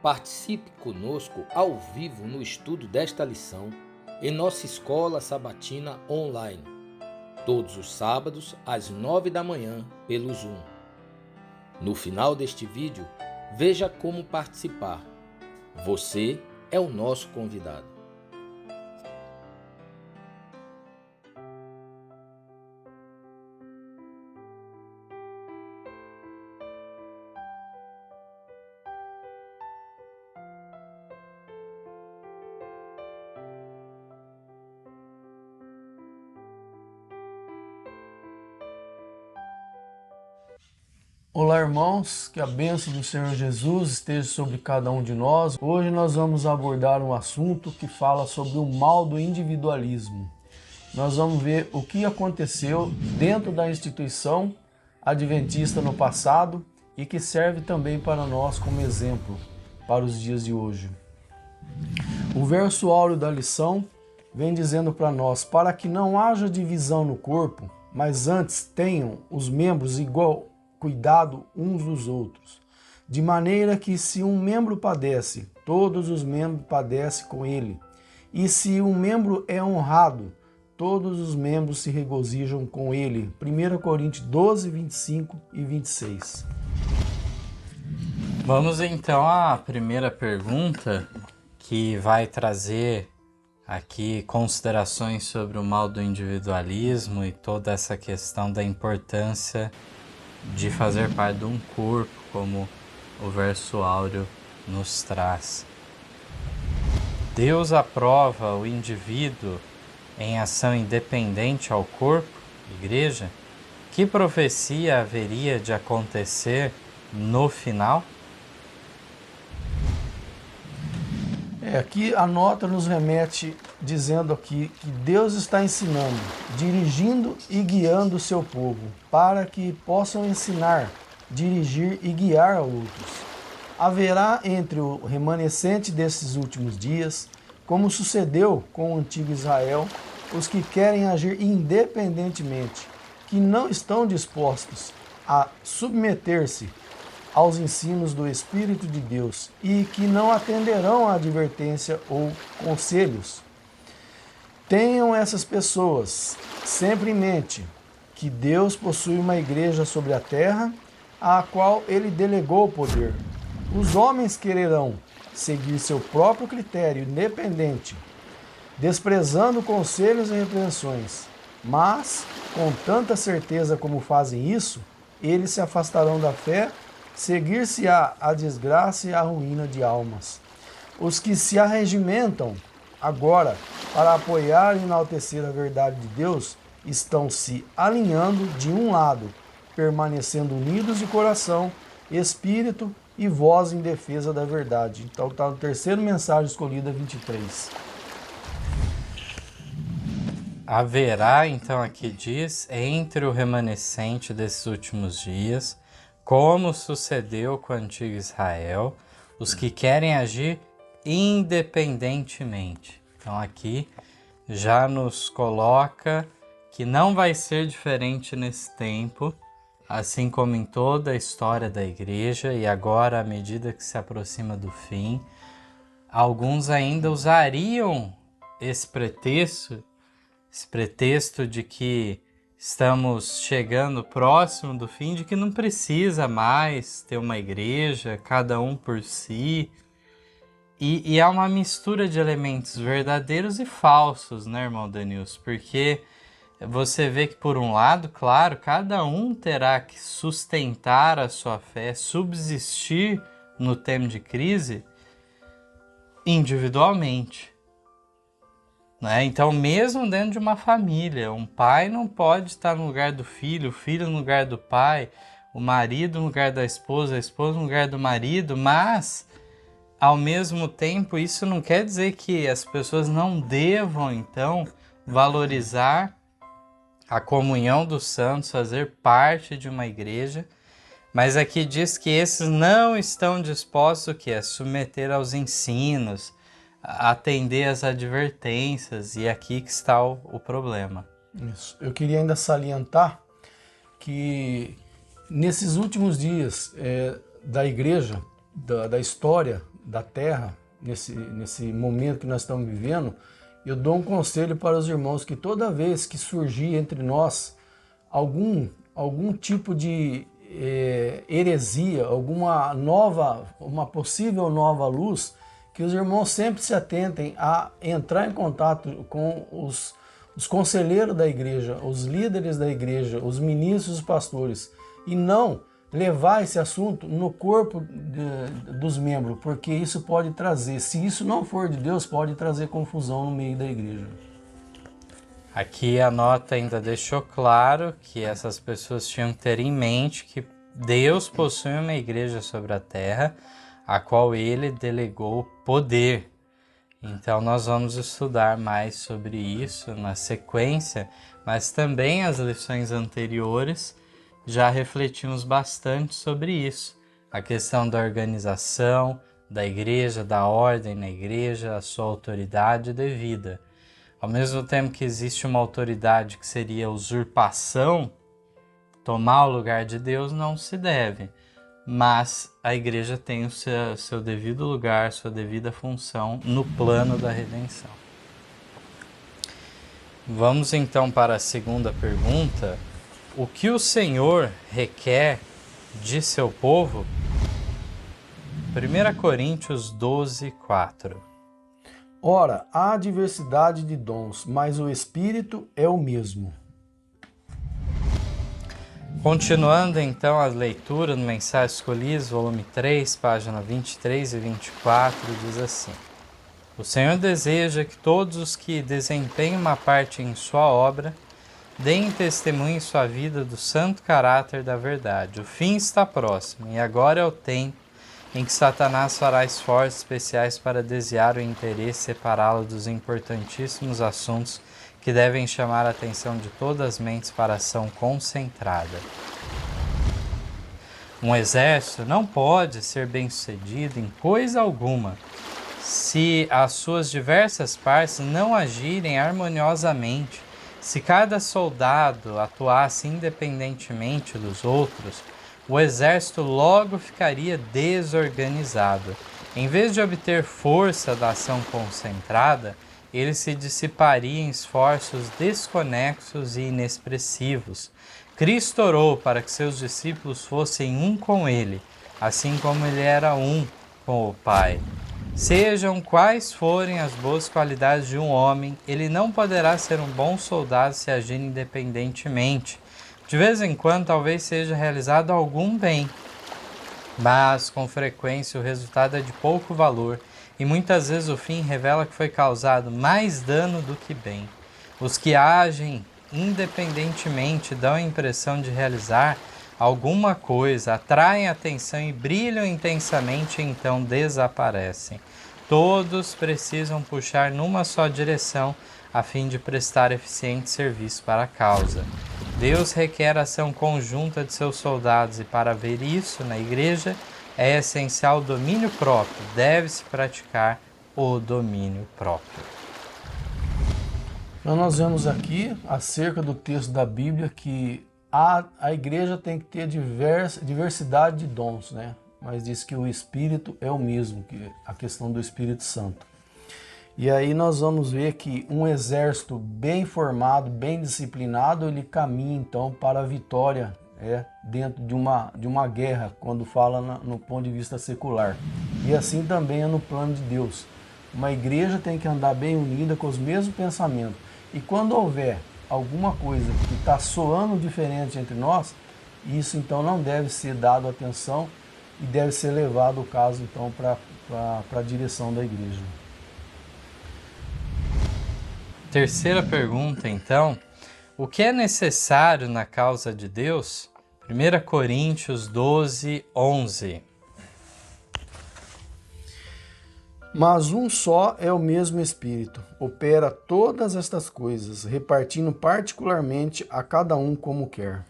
Participe conosco ao vivo no estudo desta lição em nossa escola sabatina online, todos os sábados às 9 da manhã pelo Zoom. No final deste vídeo, veja como participar. Você é o nosso convidado. Olá, irmãos, que a bênção do Senhor Jesus esteja sobre cada um de nós. Hoje nós vamos abordar um assunto que fala sobre o mal do individualismo. Nós vamos ver o que aconteceu dentro da instituição adventista no passado e que serve também para nós como exemplo para os dias de hoje. O verso áureo da lição vem dizendo para nós: para que não haja divisão no corpo, mas antes tenham os membros igual cuidado uns dos outros, de maneira que se um membro padece, todos os membros padecem com ele, e se um membro é honrado, todos os membros se regozijam com ele. 1 Coríntios 12, 25 e 26. Vamos então à primeira pergunta, que vai trazer aqui considerações sobre o mal do individualismo e toda essa questão da importância de fazer parte de um corpo, como o verso áureo nos traz. Deus aprova o indivíduo em ação independente ao corpo, igreja? Que profecia haveria de acontecer no final? Aqui a nota nos remete dizendo aqui que Deus está ensinando, dirigindo e guiando o seu povo, para que possam ensinar, dirigir e guiar a outros. Haverá entre o remanescente desses últimos dias, como sucedeu com o antigo Israel, os que querem agir independentemente, que não estão dispostos a submeter-se aos ensinos do Espírito de Deus e que não atenderão à advertência ou conselhos. Tenham essas pessoas sempre em mente que Deus possui uma igreja sobre a terra, à qual Ele delegou o poder. Os homens quererão seguir seu próprio critério independente, desprezando conselhos e repreensões, mas, com tanta certeza como fazem isso, eles se afastarão da fé, seguir-se-á a desgraça e a ruína de almas. Os que se arregimentam agora para apoiar e enaltecer a verdade de Deus estão se alinhando de um lado, permanecendo unidos de coração, espírito e voz em defesa da verdade. Então está no terceiro mensagem escolhida 23. Haverá, então aqui diz, entre o remanescente desses últimos dias, como sucedeu com o antigo Israel, os que querem agir independentemente. Então aqui já nos coloca que não vai ser diferente nesse tempo, assim como em toda a história da igreja, e agora, à medida que se aproxima do fim, alguns ainda usariam esse pretexto de que estamos chegando próximo do fim, de que não precisa mais ter uma igreja, cada um por si. E há uma mistura de elementos verdadeiros e falsos, né, irmão Denilson? Porque você vê que, por um lado, claro, cada um terá que sustentar a sua fé, subsistir no tempo de crise individualmente. Então, mesmo dentro de uma família, um pai não pode estar no lugar do filho, o filho no lugar do pai, o marido no lugar da esposa, a esposa no lugar do marido, mas, ao mesmo tempo, isso não quer dizer que as pessoas não devam, então, valorizar a comunhão dos santos, fazer parte de uma igreja, mas aqui diz que esses não estão dispostos o quê? A submeter aos ensinos, atender às advertências, e aqui que está o problema. Isso. Eu queria ainda salientar que nesses últimos dias da igreja, da história da terra, nesse momento que nós estamos vivendo, eu dou um conselho para os irmãos que toda vez que surgir entre nós algum tipo de heresia, uma possível nova luz, que os irmãos sempre se atentem a entrar em contato com os conselheiros da igreja, os líderes da igreja, os ministros, os pastores, e não levar esse assunto no corpo dos membros, porque isso pode trazer, se isso não for de Deus, pode trazer confusão no meio da igreja. Aqui a nota ainda deixou claro que essas pessoas tinham que ter em mente que Deus possui uma igreja sobre a terra, a qual ele delegou poder. Então nós vamos estudar mais sobre isso na sequência, mas também as lições anteriores já refletimos bastante sobre isso. A questão da organização da igreja, da ordem na igreja, a sua autoridade devida. Ao mesmo tempo que existe uma autoridade que seria usurpação, tomar o lugar de Deus não se deve. Mas a igreja tem o seu devido lugar, sua devida função no plano da redenção. Vamos então para a segunda pergunta. O que o Senhor requer de seu povo? 1 Coríntios 12, 4. Ora, há diversidade de dons, mas o Espírito é o mesmo. Continuando então a leitura no Mensagens Escolhidas, volume 3, página 23 e 24, diz assim: O Senhor deseja que todos os que desempenham uma parte em sua obra deem testemunho em sua vida do santo caráter da verdade. O fim está próximo, e agora é o tempo em que Satanás fará esforços especiais para desviar o interesse e separá-lo dos importantíssimos assuntos que devem chamar a atenção de todas as mentes para a ação concentrada. Um exército não pode ser bem-sucedido em coisa alguma se as suas diversas partes não agirem harmoniosamente. Se cada soldado atuasse independentemente dos outros, o exército logo ficaria desorganizado. Em vez de obter força da ação concentrada, ele se dissiparia em esforços desconexos e inexpressivos. Cristo orou para que seus discípulos fossem um com ele, assim como ele era um com o Pai. Sejam quais forem as boas qualidades de um homem, ele não poderá ser um bom soldado se agir independentemente. De vez em quando, talvez seja realizado algum bem, mas com frequência o resultado é de pouco valor e muitas vezes o fim revela que foi causado mais dano do que bem. Os que agem independentemente dão a impressão de realizar alguma coisa, atraem atenção e brilham intensamente e então desaparecem. Todos precisam puxar numa só direção a fim de prestar eficiente serviço para a causa. Deus requer a ação conjunta de seus soldados e para ver isso na igreja é essencial o domínio próprio, deve-se praticar o domínio próprio. Então nós vemos aqui, acerca do texto da Bíblia, que a igreja tem que ter diversidade de dons, né? Mas diz que o Espírito é o mesmo, que a questão do Espírito Santo. E aí nós vamos ver que um exército bem formado, bem disciplinado, ele caminha então para a vitória dentro de uma guerra, quando fala no ponto de vista secular. E assim também é no plano de Deus. Uma igreja tem que andar bem unida com os mesmos pensamentos. E quando houver alguma coisa que está soando diferente entre nós, isso então não deve ser dado atenção e deve ser levado o caso então para a direção da igreja. Terceira pergunta então, o que é necessário na causa de Deus? 1 Coríntios 12, 11. Mas um só é o mesmo Espírito, opera todas estas coisas, repartindo particularmente a cada um como quer.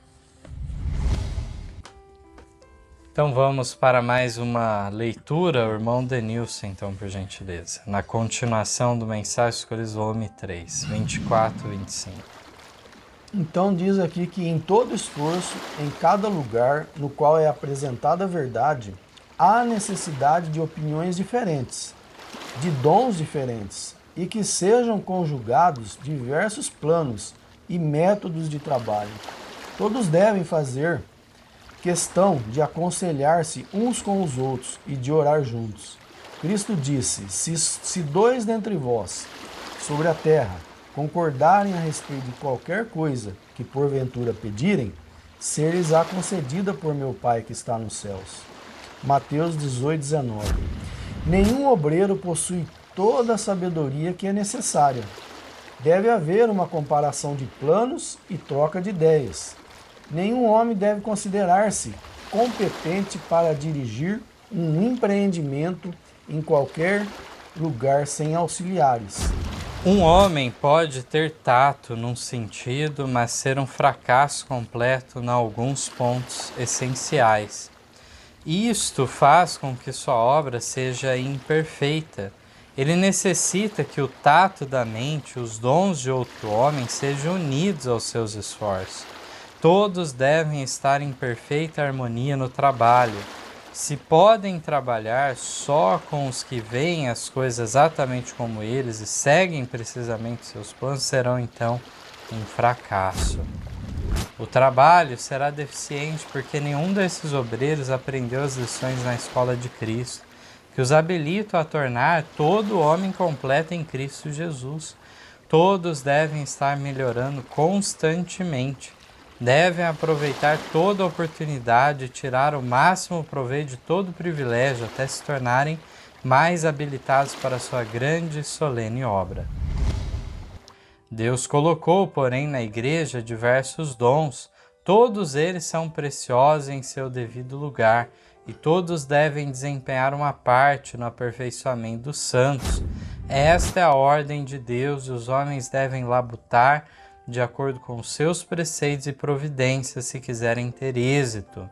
Então vamos para mais uma leitura, o irmão Denilson, então, por gentileza. Na continuação do Mensagens Escolhidas, volume 3, 24 e 25. Então diz aqui que em todo esforço, em cada lugar no qual é apresentada a verdade, há necessidade de opiniões diferentes, de dons diferentes, e que sejam conjugados diversos planos e métodos de trabalho. Todos devem fazer questão de aconselhar-se uns com os outros e de orar juntos. Cristo disse: se dois dentre vós sobre a terra concordarem a respeito de qualquer coisa que porventura pedirem, ser-lhes-á concedida por meu Pai que está nos céus. Mateus 18:19. Nenhum obreiro possui toda a sabedoria que é necessária. Deve haver uma comparação de planos e troca de ideias. Nenhum homem deve considerar-se competente para dirigir um empreendimento em qualquer lugar sem auxiliares. Um homem pode ter tato num sentido, mas ser um fracasso completo em alguns pontos essenciais. Isto faz com que sua obra seja imperfeita. Ele necessita que o tato da mente, os dons de outro homem sejam unidos aos seus esforços. Todos devem estar em perfeita harmonia no trabalho. Se podem trabalhar só com os que veem as coisas exatamente como eles e seguem precisamente seus planos, serão então um fracasso. O trabalho será deficiente porque nenhum desses obreiros aprendeu as lições na escola de Cristo, que os habilita a tornar todo homem completo em Cristo Jesus. Todos devem estar melhorando constantemente. Devem aproveitar toda a oportunidade e tirar o máximo proveito de todo o privilégio até se tornarem mais habilitados para a sua grande e solene obra. Deus colocou, porém, na igreja diversos dons. Todos eles são preciosos em seu devido lugar e todos devem desempenhar uma parte no aperfeiçoamento dos santos. Esta é a ordem de Deus e os homens devem labutar de acordo com os seus preceitos e providências se quiserem ter êxito.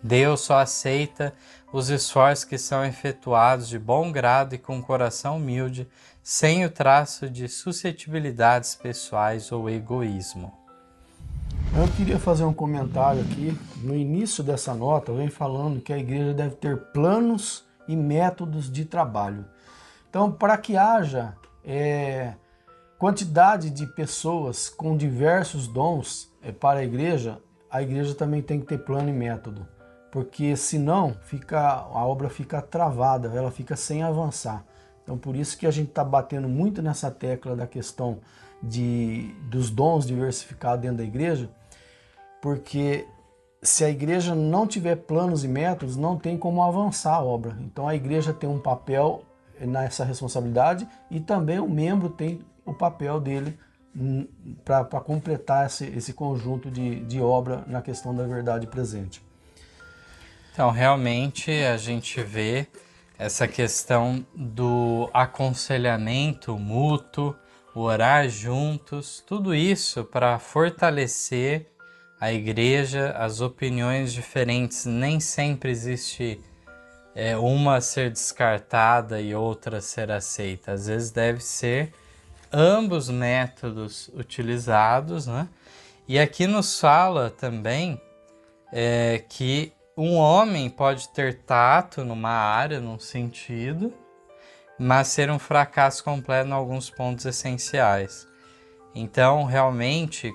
Deus só aceita os esforços que são efetuados de bom grado e com coração humilde, sem o traço de suscetibilidades pessoais ou egoísmo. Eu queria fazer um comentário aqui. No início dessa nota, eu venho falando que a igreja deve ter planos e métodos de trabalho. Então, para que haja quantidade de pessoas com diversos dons para a igreja também tem que ter plano e método. Porque senão a obra fica travada, ela fica sem avançar. Então por isso que a gente está batendo muito nessa tecla da questão dos dons diversificados dentro da igreja, porque se a igreja não tiver planos e métodos, não tem como avançar a obra. Então a igreja tem um papel nessa responsabilidade e também o membro tem o papel dele para completar esse conjunto de obra na questão da verdade presente. Então, realmente, a gente vê essa questão do aconselhamento mútuo, o orar juntos, tudo isso para fortalecer a igreja, as opiniões diferentes. Nem sempre existe uma ser descartada e outra ser aceita. Às vezes deve ser ambos métodos utilizados, né? E aqui nos fala também que um homem pode ter tato numa área, num sentido, mas ser um fracasso completo em alguns pontos essenciais. Então, realmente,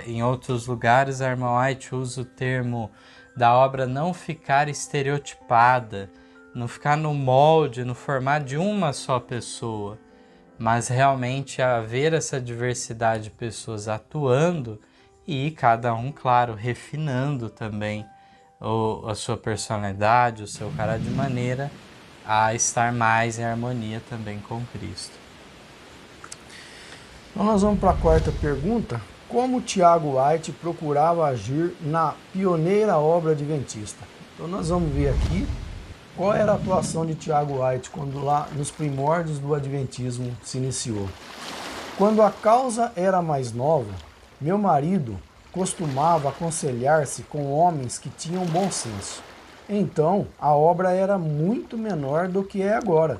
em outros lugares, a irmã White usa o termo da obra não ficar estereotipada, não ficar no molde, no formato de uma só pessoa, mas realmente haver essa diversidade de pessoas atuando e cada um, claro, refinando também a sua personalidade, o seu caráter, de maneira a estar mais em harmonia também com Cristo. Então nós vamos para a quarta pergunta. Como Tiago White procurava agir na pioneira obra adventista? Então nós vamos ver aqui qual era a atuação de Tiago White quando lá nos primórdios do adventismo se iniciou. Quando a causa era mais nova, meu marido costumava aconselhar-se com homens que tinham bom senso. Então, a obra era muito menor do que é agora,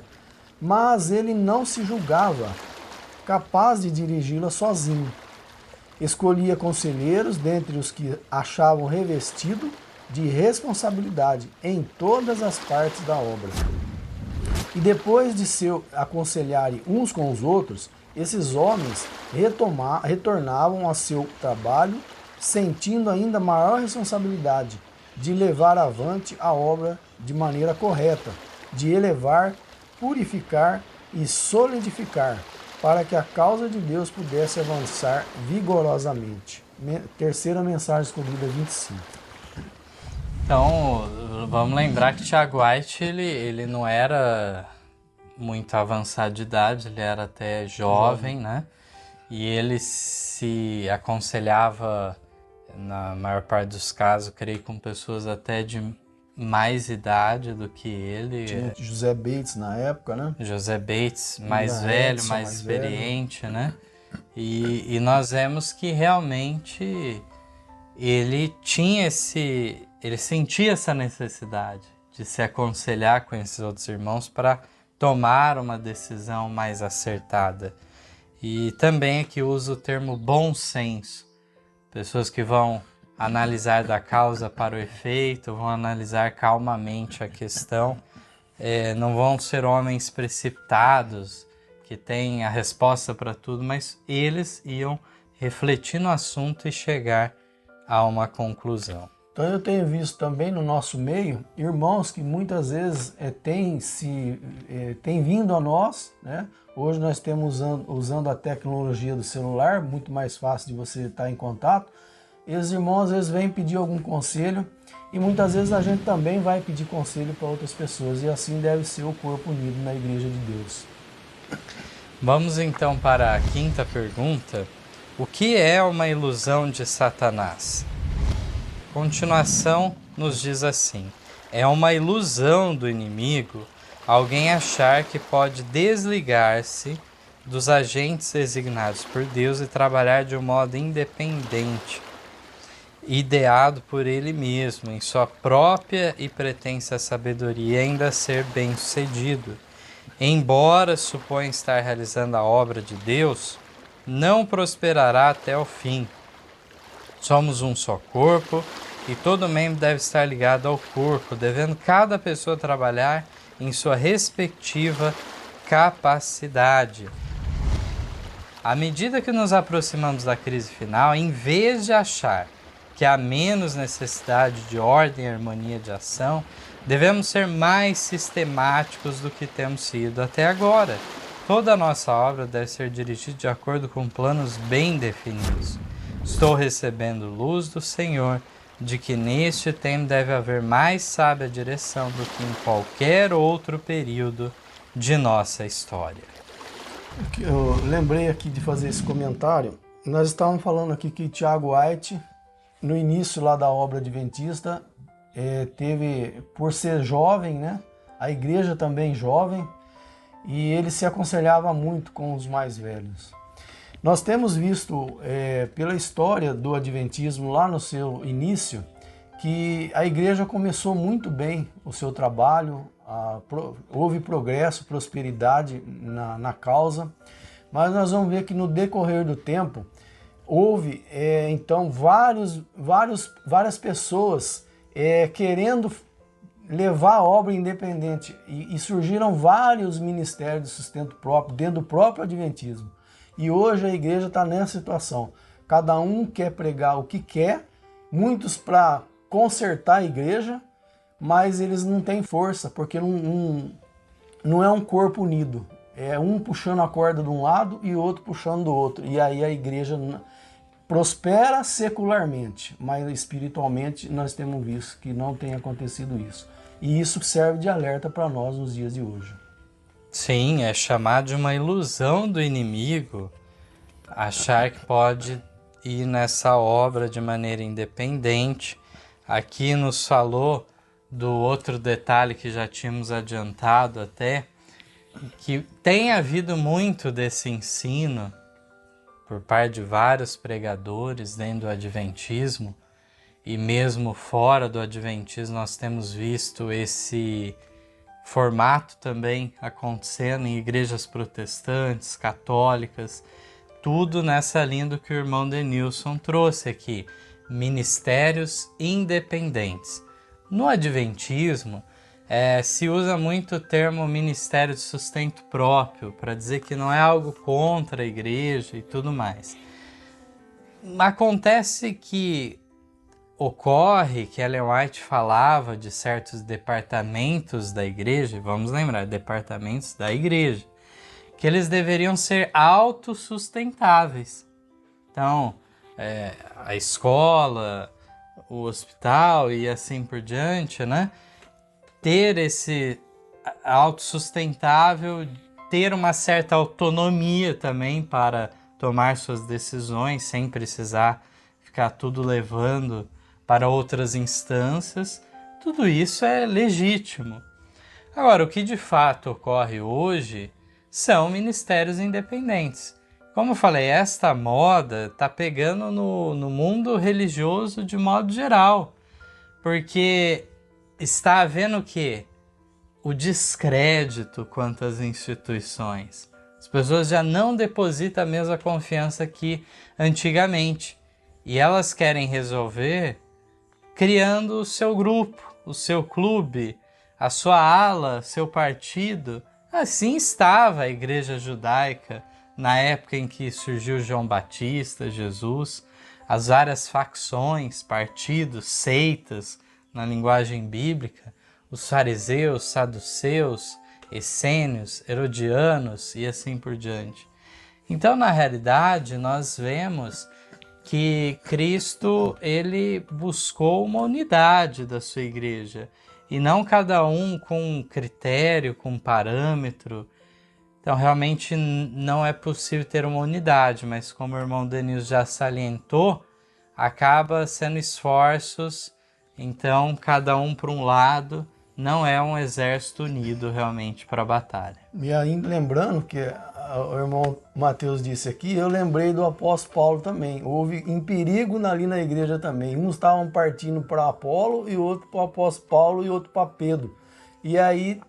mas ele não se julgava capaz de dirigi-la sozinho. Escolhia conselheiros dentre os que achavam revestido de responsabilidade em todas as partes da obra. E depois de se aconselharem uns com os outros, esses homens retornavam ao seu trabalho, sentindo ainda maior responsabilidade de levar avante a obra de maneira correta, de elevar, purificar e solidificar, para que a causa de Deus pudesse avançar vigorosamente. Terceira mensagem escolhida, 25. Então, vamos lembrar que Tiago White, ele não era muito avançado de idade, ele era até jovem, né? E ele se aconselhava, na maior parte dos casos, creio, com pessoas até de mais idade do que ele. Tinha José Bates na época, né? José Bates, mais velho, mais experiente, né? E nós vemos que realmente ele sentia essa necessidade de se aconselhar com esses outros irmãos para tomar uma decisão mais acertada. E também aqui usa o termo bom senso. Pessoas que vão analisar da causa para o efeito, vão analisar calmamente a questão, não vão ser homens precipitados, que têm a resposta para tudo, mas eles iam refletir no assunto e chegar a uma conclusão. Então eu tenho visto também no nosso meio irmãos que muitas vezes têm vindo a nós, né? Hoje nós temos usando a tecnologia do celular, muito mais fácil de você estar em contato. E os irmãos às vezes vêm pedir algum conselho e muitas vezes a gente também vai pedir conselho para outras pessoas, e assim deve ser o corpo unido na Igreja de Deus. Vamos então para a quinta pergunta. O que é uma ilusão de Satanás? Continuação nos diz assim: é uma ilusão do inimigo alguém achar que pode desligar-se dos agentes designados por Deus e trabalhar de um modo independente, ideado por ele mesmo, em sua própria e pretensa sabedoria, e ainda ser bem-sucedido. Embora suponha estar realizando a obra de Deus, não prosperará até o fim. Somos um só corpo e todo membro deve estar ligado ao corpo, devendo cada pessoa trabalhar em sua respectiva capacidade. À medida que nos aproximamos da crise final, em vez de achar que há menos necessidade de ordem e harmonia de ação, devemos ser mais sistemáticos do que temos sido até agora. Toda a nossa obra deve ser dirigida de acordo com planos bem definidos. Estou recebendo luz do Senhor de que neste tempo deve haver mais sábia direção do que em qualquer outro período de nossa história. Eu lembrei aqui de fazer esse comentário. Nós estávamos falando aqui que Tiago White, no início lá da obra adventista, teve, por ser jovem, né, a igreja também jovem, e ele se aconselhava muito com os mais velhos. Nós temos visto pela história do adventismo lá no seu início que a igreja começou muito bem o seu trabalho, houve progresso, prosperidade na causa, mas nós vamos ver que no decorrer do tempo houve então várias pessoas querendo levar a obra independente e surgiram vários ministérios de sustento próprio dentro do próprio adventismo. E hoje a igreja está nessa situação. Cada um quer pregar o que quer, muitos para consertar a igreja, mas eles não têm força, porque não é um corpo unido. É um puxando a corda de um lado e outro puxando do outro. E aí a igreja prospera secularmente, mas espiritualmente nós temos visto que não tem acontecido isso. E isso serve de alerta para nós nos dias de hoje. Sim, é chamado de uma ilusão do inimigo achar que pode ir nessa obra de maneira independente. Aqui nos falou do outro detalhe que já tínhamos adiantado até, que tem havido muito desse ensino por parte de vários pregadores dentro do adventismo, e mesmo fora do adventismo nós temos visto esse formato também acontecendo em igrejas protestantes, católicas, tudo nessa linha do que o irmão Denilson trouxe aqui, ministérios independentes. No Adventismo, se usa muito o termo ministério de sustento próprio, para dizer que não é algo contra a igreja e tudo mais. Acontece que ocorre que Ellen White falava de certos departamentos da igreja, vamos lembrar, departamentos da igreja, que eles deveriam ser autossustentáveis. Então, a escola, o hospital e assim por diante, né? Ter esse autossustentável, ter uma certa autonomia também para tomar suas decisões, sem precisar ficar tudo levando para outras instâncias, tudo isso é legítimo. Agora, o que de fato ocorre hoje são ministérios independentes. Como eu falei, esta moda está pegando no mundo religioso de modo geral, porque está havendo o quê? O descrédito quanto às instituições. As pessoas já não depositam a mesma confiança que antigamente. E elas querem resolver criando o seu grupo, o seu clube, a sua ala, seu partido. Assim estava a igreja judaica na época em que surgiu João Batista, Jesus, as várias facções, partidos, seitas, na linguagem bíblica, os fariseus, saduceus, essênios, herodianos e assim por diante. Então, na realidade, nós vemos que Cristo, ele buscou uma unidade da sua igreja, e não cada um com um critério, com um parâmetro. Então, realmente não é possível ter uma unidade, mas como o irmão Denilson já salientou, acaba sendo esforços, então cada um para um lado, não é um exército unido realmente para a batalha. E ainda lembrando que o irmão Mateus disse aqui, eu lembrei do apóstolo Paulo também. Houve em perigo ali na igreja também. Uns estavam partindo para Apolo, e outro para o apóstolo Paulo, e outro para Pedro. E aí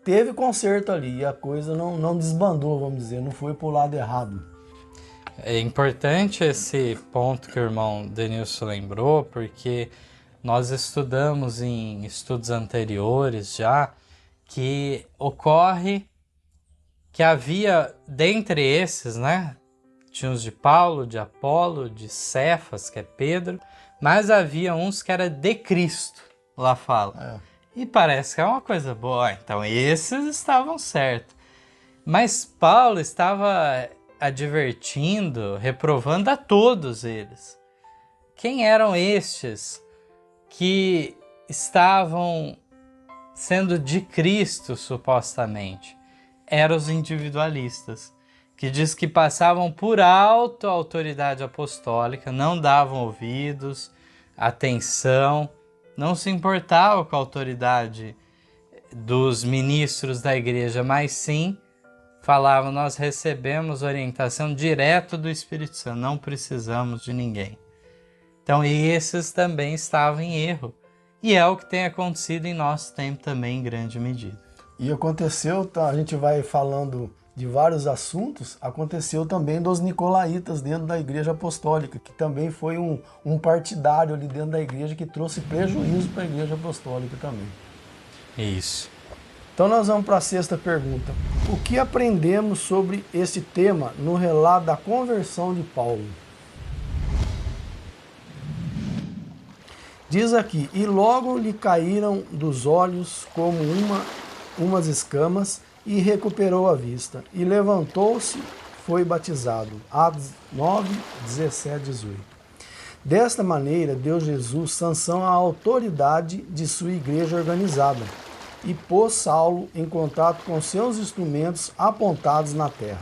teve conserto ali, e a coisa não desbandou, vamos dizer, não foi para o lado errado. É importante esse ponto que o irmão Denilson lembrou, porque nós estudamos em estudos anteriores já que ocorre que havia, dentre esses, né? Tinha os de Paulo, de Apolo, de Cefas, que é Pedro, mas havia uns que era de Cristo, lá fala. E parece que é uma coisa boa, então esses estavam certos. Mas Paulo estava advertindo, reprovando a todos eles. Quem eram estes que estavam sendo de Cristo, supostamente? Eram os individualistas, que diz que passavam por alto a autoridade apostólica, não davam ouvidos, atenção, não se importavam com a autoridade dos ministros da igreja, mas sim falavam, nós recebemos orientação direto do Espírito Santo, não precisamos de ninguém. Então esses também estavam em erro. E é o que tem acontecido em nosso tempo também, em grande medida. E aconteceu, tá, a gente vai falando de vários assuntos, aconteceu também dos nicolaítas dentro da igreja apostólica, que também foi um partidário ali dentro da igreja que trouxe prejuízo para a igreja apostólica também. Isso. Então nós vamos para a sexta pergunta. O que aprendemos sobre esse tema no relato da conversão de Paulo? Diz aqui, e logo lhe caíram dos olhos como umas escamas, e recuperou a vista, e levantou-se, foi batizado. Atos 9, 17, 18. Desta maneira, deu Jesus sanção à autoridade de sua igreja organizada, e pôs Saulo em contato com seus instrumentos apontados na terra.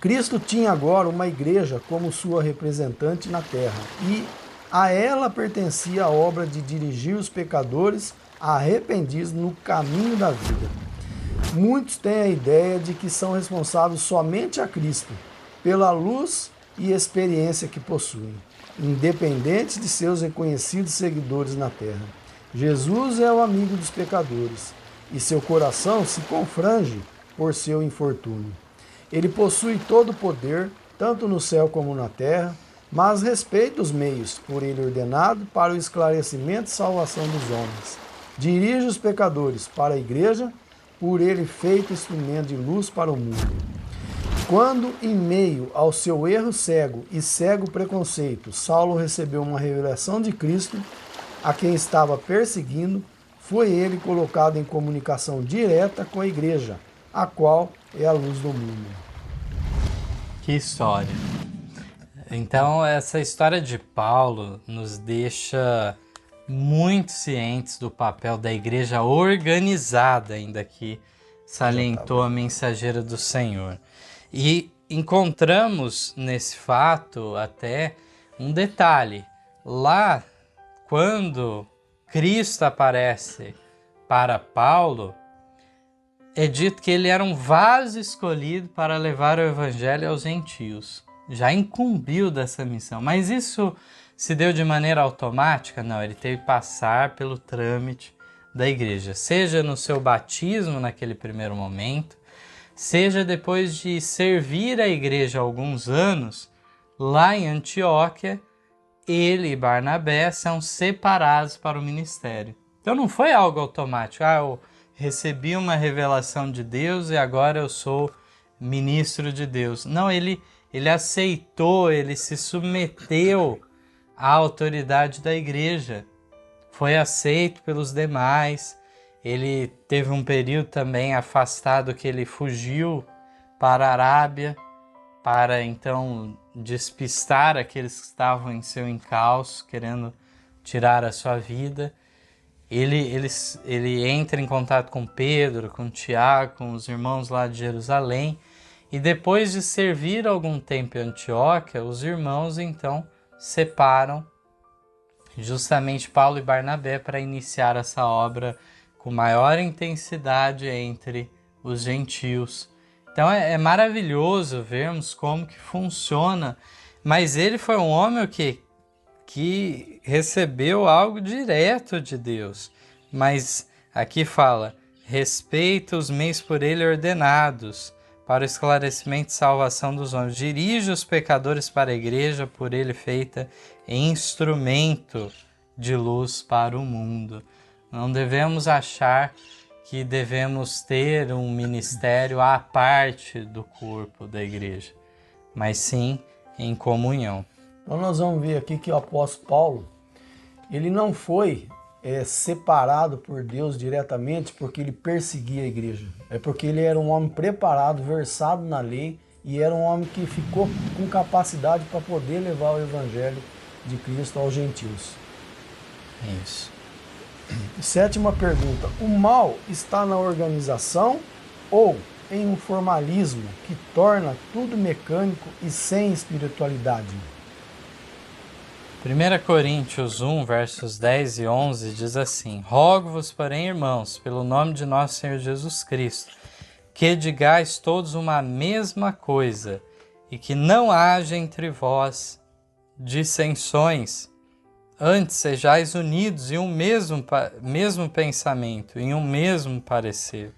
Cristo tinha agora uma igreja como sua representante na terra, e a ela pertencia a obra de dirigir os pecadores arrependidos no caminho da vida. Muitos têm a ideia de que são responsáveis somente a Cristo, pela luz e experiência que possuem, independentes de seus reconhecidos seguidores na terra. Jesus é o amigo dos pecadores, e seu coração se confrange por seu infortúnio. Ele possui todo o poder, tanto no céu como na terra. mas respeita os meios por ele ordenado para o esclarecimento e salvação dos homens. Dirige os pecadores para a igreja, por ele feito instrumento de luz para o mundo. Quando, em meio ao seu erro cego e cego preconceito, Saulo recebeu uma revelação de Cristo, a quem estava perseguindo, foi ele colocado em comunicação direta com a igreja, a qual é a luz do mundo. Que história! Então, essa história de Paulo nos deixa muito cientes do papel da igreja organizada, ainda que salientou a mensageira do Senhor. E encontramos nesse fato até um detalhe. Lá, quando Cristo aparece para Paulo, é dito que ele era um vaso escolhido para levar o evangelho aos gentios. Já incumbiu dessa missão. Mas isso se deu de maneira automática? Não, ele teve que passar pelo trâmite da igreja. Seja no seu batismo naquele primeiro momento, seja depois de servir a igreja há alguns anos, lá em Antioquia, ele e Barnabé são separados para o ministério. Então não foi algo automático. Eu recebi uma revelação de Deus e agora eu sou ministro de Deus. Não, ele aceitou, ele se submeteu à autoridade da igreja. Foi aceito pelos demais. Ele teve um período também afastado que ele fugiu para a Arábia, para então despistar aqueles que estavam em seu encalço, querendo tirar a sua vida. Ele entra em contato com Pedro, com Tiago, com os irmãos lá de Jerusalém, e depois de servir algum tempo em Antioquia, os irmãos então separam justamente Paulo e Barnabé para iniciar essa obra com maior intensidade entre os gentios. Então é maravilhoso vermos como que funciona, mas ele foi um homem que recebeu algo direto de Deus. Mas aqui fala, respeita os meios por ele ordenados, para o esclarecimento e salvação dos homens. Dirige os pecadores para a igreja, por ele feita instrumento de luz para o mundo. Não devemos achar que devemos ter um ministério à parte do corpo da igreja, mas sim em comunhão. Então nós vamos ver aqui que o apóstolo Paulo, ele não foi separado por Deus diretamente porque ele perseguia a igreja. É porque ele era um homem preparado, versado na lei, e era um homem que ficou com capacidade para poder levar o evangelho de Cristo aos gentios. Isso. Sétima pergunta. O mal está na organização ou em um formalismo que torna tudo mecânico e sem espiritualidade? 1 Coríntios 1, versos 10 e 11 diz assim: Rogo-vos, porém, irmãos, pelo nome de nosso Senhor Jesus Cristo, que digais todos uma mesma coisa, e que não haja entre vós dissensões. Antes sejais unidos em um mesmo pensamento, em um mesmo parecer.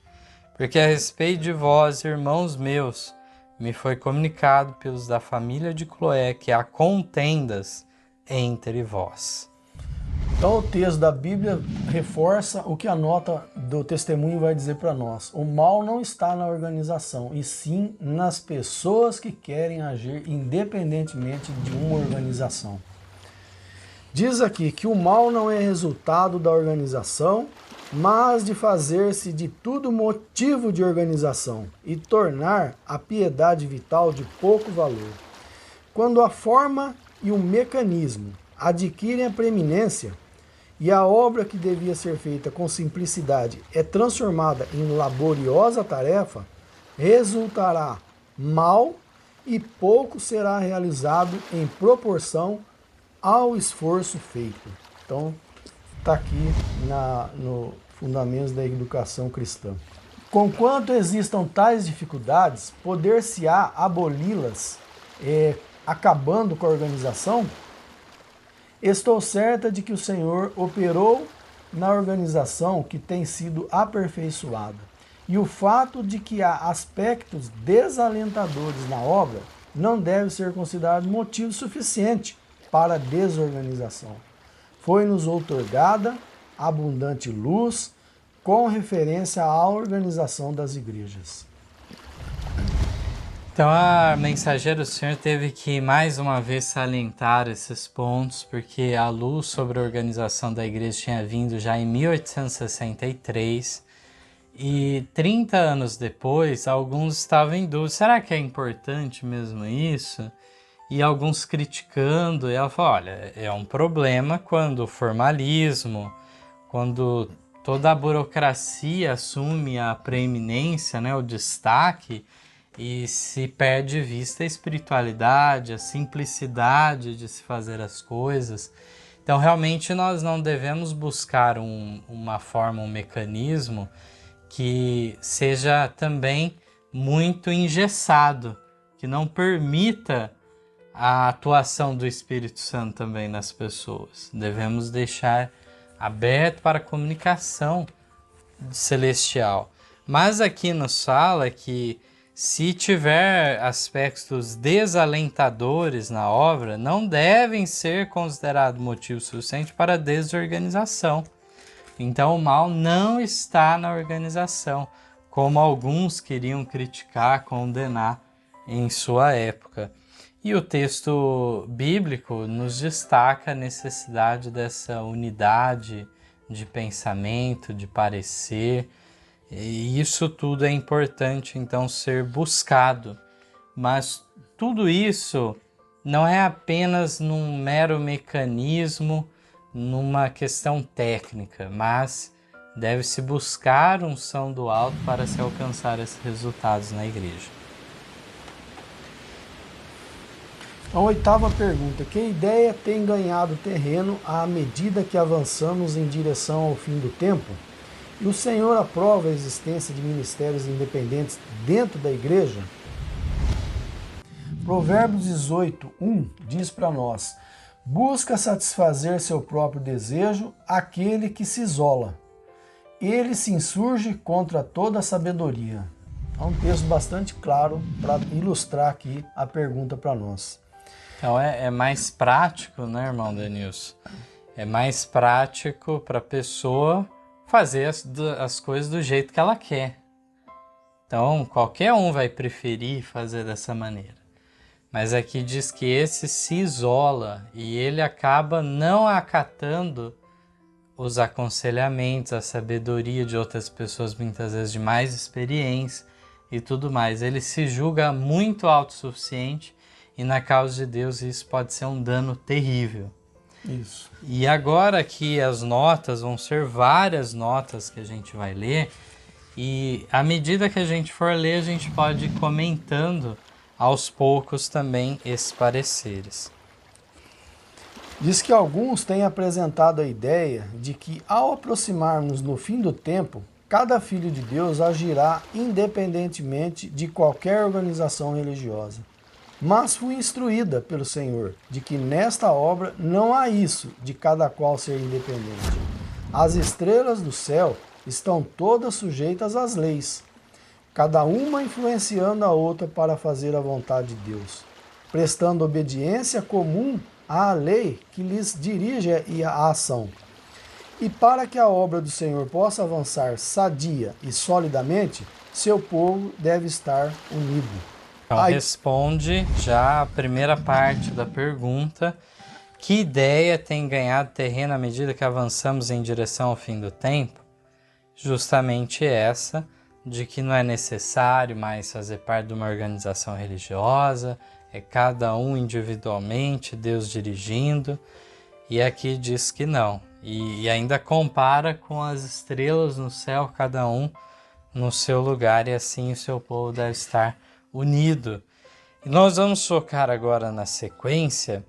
Porque a respeito de vós, irmãos meus, me foi comunicado pelos da família de Cloé que há contendas entre vós. Então o texto da Bíblia reforça o que a nota do testemunho vai dizer para nós. O mal não está na organização, e sim nas pessoas que querem agir independentemente de uma organização. Diz aqui que o mal não é resultado da organização, mas de fazer-se de tudo motivo de organização e tornar a piedade vital de pouco valor. Quando a forma e o mecanismo adquirem a preeminência e a obra que devia ser feita com simplicidade é transformada em laboriosa tarefa, resultará mal e pouco será realizado em proporção ao esforço feito. Então, está aqui no Fundamentos da Educação Cristã. Conquanto existam tais dificuldades, poder-se-á aboli-las, acabando com a organização? Estou certa de que o Senhor operou na organização que tem sido aperfeiçoada. E o fato de que há aspectos desalentadores na obra não deve ser considerado motivo suficiente para a desorganização. Foi-nos outorgada abundante luz com referência à organização das igrejas. Então a mensageira do Senhor teve que mais uma vez salientar esses pontos, porque a luz sobre a organização da igreja tinha vindo já em 1863 e 30 anos depois alguns estavam em dúvida, será que é importante mesmo isso? E alguns criticando, e ela falou, olha, é um problema quando o formalismo, quando toda a burocracia assume a preeminência, né, o destaque, e se perde de vista a espiritualidade, a simplicidade de se fazer as coisas. Então, realmente, nós não devemos buscar uma forma, um mecanismo que seja também muito engessado, que não permita a atuação do Espírito Santo também nas pessoas. Devemos deixar aberto para a comunicação celestial. Mas aqui nos fala que se tiver aspectos desalentadores na obra, não devem ser considerados motivo suficiente para a desorganização. Então o mal não está na organização, como alguns queriam criticar, condenar em sua época. E o texto bíblico nos destaca a necessidade dessa unidade de pensamento, de parecer. E isso tudo é importante, então, ser buscado. Mas tudo isso não é apenas num mero mecanismo, numa questão técnica, mas deve-se buscar unção do alto para se alcançar esses resultados na igreja. A oitava pergunta: que ideia tem ganhado terreno à medida que avançamos em direção ao fim do tempo? E o Senhor aprova a existência de ministérios independentes dentro da igreja? Provérbios 18:1 diz para nós: busca satisfazer seu próprio desejo aquele que se isola. Ele se insurge contra toda a sabedoria. É um texto bastante claro para ilustrar aqui a pergunta para nós. Então é mais prático, né, irmão Denilson? É mais prático para a pessoa fazer as coisas do jeito que ela quer. Então, qualquer um vai preferir fazer dessa maneira. Mas aqui diz que esse se isola e ele acaba não acatando os aconselhamentos, a sabedoria de outras pessoas, muitas vezes de mais experiência e tudo mais. Ele se julga muito autossuficiente e na causa de Deus isso pode ser um dano terrível. Isso. E agora aqui as notas vão ser várias notas que a gente vai ler e à medida que a gente for ler a gente pode ir comentando aos poucos também esses pareceres. Diz que alguns têm apresentado a ideia de que ao aproximarmos no fim do tempo, cada filho de Deus agirá independentemente de qualquer organização religiosa. Mas fui instruída pelo Senhor de que nesta obra não há isso de cada qual ser independente. As estrelas do céu estão todas sujeitas às leis, cada uma influenciando a outra para fazer a vontade de Deus, prestando obediência comum à lei que lhes dirige a ação. E para que a obra do Senhor possa avançar sadia e solidamente, seu povo deve estar unido. Então responde já a primeira parte da pergunta: que ideia tem ganhado terreno à medida que avançamos em direção ao fim do tempo? Justamente essa, de que não é necessário mais fazer parte de uma organização religiosa, é cada um individualmente, Deus dirigindo, e aqui diz que não. E ainda compara com as estrelas no céu, cada um no seu lugar, e assim o seu povo deve estar unido. E nós vamos focar agora na sequência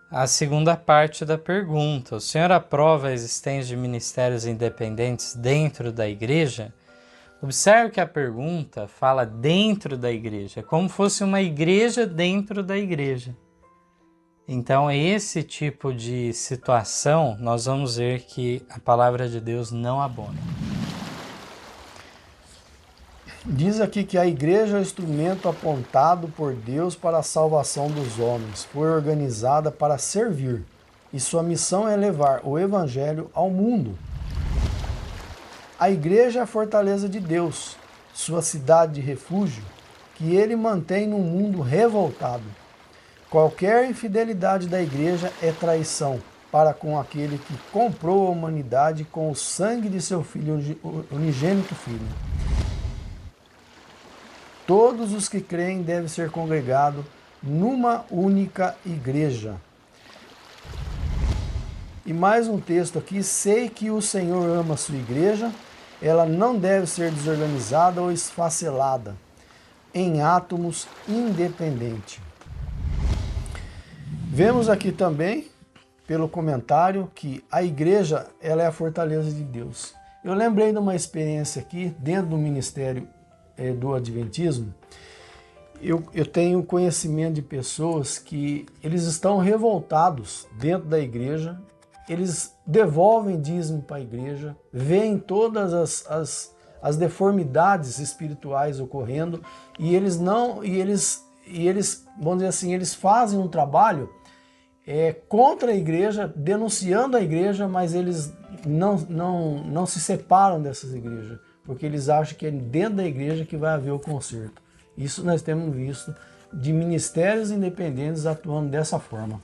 a segunda parte da pergunta. O Senhor aprova a existência de ministérios independentes dentro da igreja? Observe que a pergunta fala dentro da igreja, é como fosse uma igreja dentro da igreja. Então, esse tipo de situação, nós vamos ver que a palavra de Deus não abona. Diz aqui que a igreja é o instrumento apontado por Deus para a salvação dos homens. Foi organizada para servir e sua missão é levar o evangelho ao mundo. A igreja é a fortaleza de Deus, sua cidade de refúgio, que ele mantém num mundo revoltado. Qualquer infidelidade da igreja é traição para com aquele que comprou a humanidade com o sangue de seu filho, unigênito filho. Todos os que creem devem ser congregados numa única igreja. E mais um texto aqui: sei que o Senhor ama a sua igreja, ela não deve ser desorganizada ou esfacelada em átomos independentes. Vemos aqui também, pelo comentário, que a igreja ela é a fortaleza de Deus. Eu lembrei de uma experiência aqui, dentro do ministério do Adventismo. Eu tenho conhecimento de pessoas que eles estão revoltados dentro da igreja, eles devolvem dízimo para a igreja, veem todas as deformidades espirituais ocorrendo e eles vamos dizer assim, eles fazem um trabalho contra a igreja, denunciando a igreja, mas eles não se separam dessas igrejas, porque eles acham que é dentro da igreja que vai haver o conserto. Isso nós temos visto de ministérios independentes atuando dessa forma.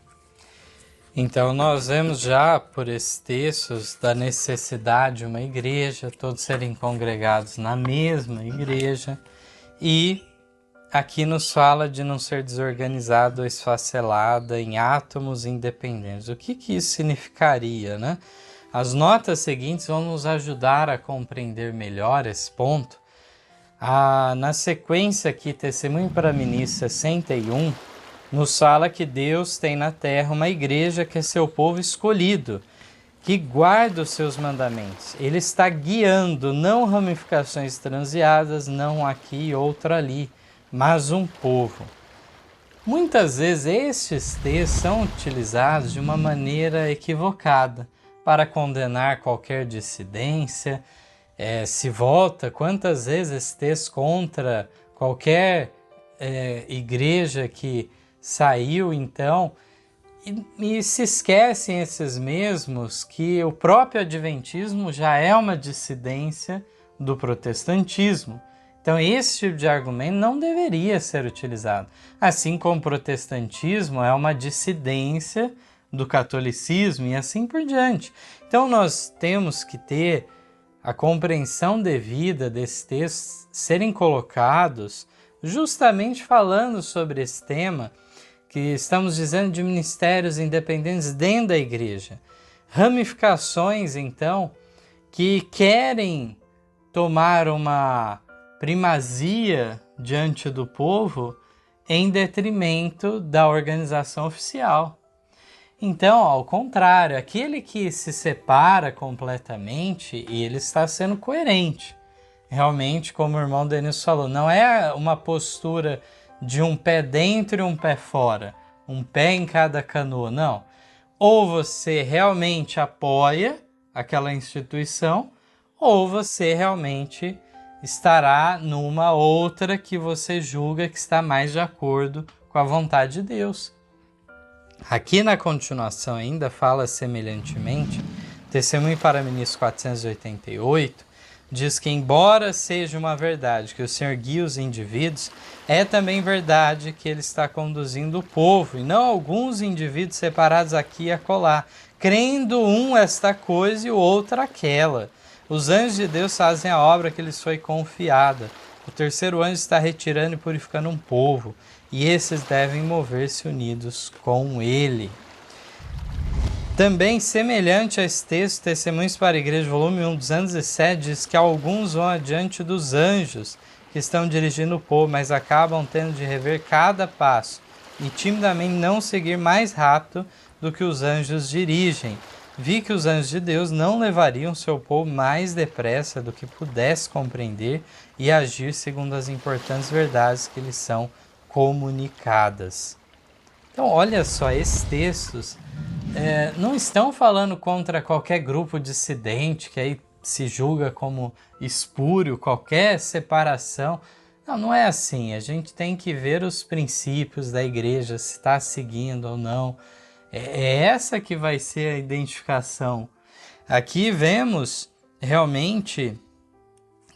Então nós vemos já por esses textos da necessidade de uma igreja, todos serem congregados na mesma igreja, e aqui nos fala de não ser desorganizado ou esfacelada em átomos independentes. O que isso significaria, né? As notas seguintes vão nos ajudar a compreender melhor esse ponto. Na sequência aqui, Testemunho para Ministros 61, nos fala que Deus tem na terra uma igreja que é seu povo escolhido, que guarda os seus mandamentos. Ele está guiando, não ramificações transeadas, não aqui e outra ali, mas um povo. Muitas vezes estes textos são utilizados de uma maneira equivocada para condenar qualquer dissidência. Se volta quantas vezes esse texto contra qualquer igreja que saiu então, e se esquecem esses mesmos que o próprio adventismo já é uma dissidência do protestantismo. Então esse tipo de argumento não deveria ser utilizado. Assim como o protestantismo é uma dissidência do catolicismo e assim por diante. Então nós temos que ter a compreensão devida desses textos serem colocados justamente falando sobre esse tema que estamos dizendo de ministérios independentes dentro da igreja. Ramificações, então, que querem tomar uma primazia diante do povo em detrimento da organização oficial. Então, ao contrário, aquele que se separa completamente, e ele está sendo coerente. Realmente, como o irmão Denis falou, não é uma postura de um pé dentro e um pé fora, um pé em cada canoa, não. Ou você realmente apoia aquela instituição, ou você realmente estará numa outra que você julga que está mais de acordo com a vontade de Deus. Aqui na continuação ainda fala semelhantemente, Testemunho para Ministros 488, diz que embora seja uma verdade que o Senhor guia os indivíduos, é também verdade que Ele está conduzindo o povo, e não alguns indivíduos separados aqui e acolá, crendo um esta coisa e o outro aquela. Os anjos de Deus fazem a obra que lhes foi confiada. O terceiro anjo está retirando e purificando um povo, e esses devem mover-se unidos com ele. Também, semelhante a esse texto, Testemunhos para a Igreja, volume 1, 207, diz que alguns vão adiante dos anjos que estão dirigindo o povo, mas acabam tendo de rever cada passo e timidamente não seguir mais rápido do que os anjos dirigem. Vi que os anjos de Deus não levariam seu povo mais depressa do que pudesse compreender e agir segundo as importantes verdades que lhes são comunicadas. Então, olha só, esses textos não estão falando contra qualquer grupo dissidente que aí se julga como espúrio qualquer separação. Não, não é assim. A gente tem que ver os princípios da igreja, se está seguindo ou não. É essa que vai ser a identificação. Aqui vemos realmente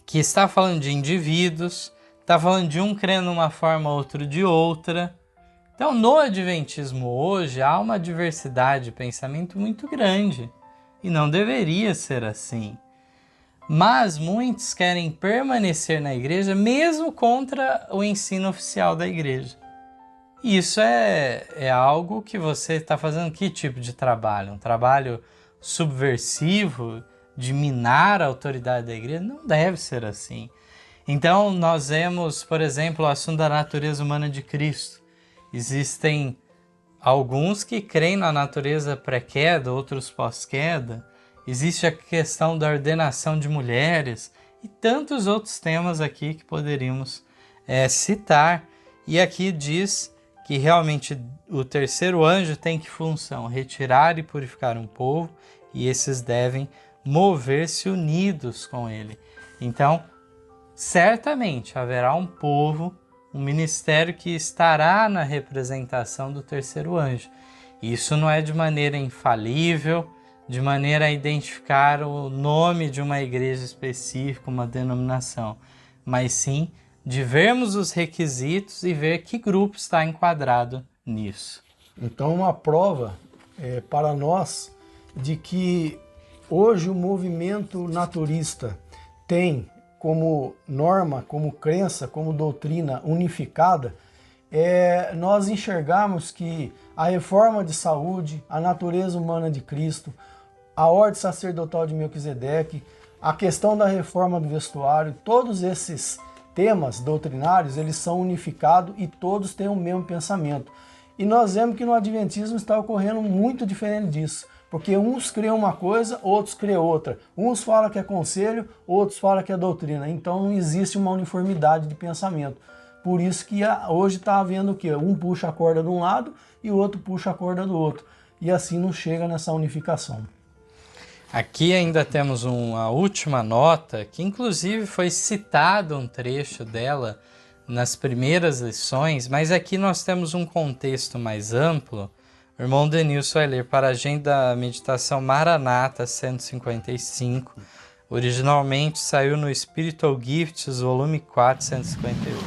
que está falando de indivíduos, está falando de um crendo de uma forma, outro de outra. Então, no Adventismo hoje, há uma diversidade de pensamento muito grande. E não deveria ser assim. Mas muitos querem permanecer na igreja mesmo contra o ensino oficial da igreja. E isso é algo que você está fazendo que tipo de trabalho? Um trabalho subversivo, de minar a autoridade da igreja? Não deve ser assim. Então nós vemos, por exemplo, o assunto da natureza humana de Cristo. Existem alguns que creem na natureza pré-queda, outros pós-queda. Existe a questão da ordenação de mulheres e tantos outros temas aqui que poderíamos citar. E aqui diz que realmente o terceiro anjo tem que função retirar e purificar um povo, e esses devem mover-se unidos com ele. Então, certamente haverá um povo, um ministério que estará na representação do terceiro anjo. Isso não é de maneira infalível, de maneira a identificar o nome de uma igreja específica, uma denominação, mas sim de vermos os requisitos e ver que grupo está enquadrado nisso. Então, uma prova para nós de que hoje o movimento naturista tem como norma, como crença, como doutrina unificada, nós enxergarmos que a reforma de saúde, a natureza humana de Cristo, a ordem sacerdotal de Melquisedeque, a questão da reforma do vestuário, todos esses temas doutrinários, eles são unificados e todos têm o mesmo pensamento. E nós vemos que no Adventismo está ocorrendo muito diferente disso, porque uns creem uma coisa, outros creem outra. Uns falam que é conselho, outros falam que é doutrina. Então não existe uma uniformidade de pensamento. Por isso que hoje está havendo o quê? Um puxa a corda de um lado e o outro puxa a corda do outro. E assim não chega nessa unificação. Aqui ainda temos uma última nota, que inclusive foi citado um trecho dela nas primeiras lições, mas aqui nós temos um contexto mais amplo. O irmão Denilson vai ler para a gente da Meditação Maranata 155. Originalmente saiu no Spiritual Gifts, volume 4, 158.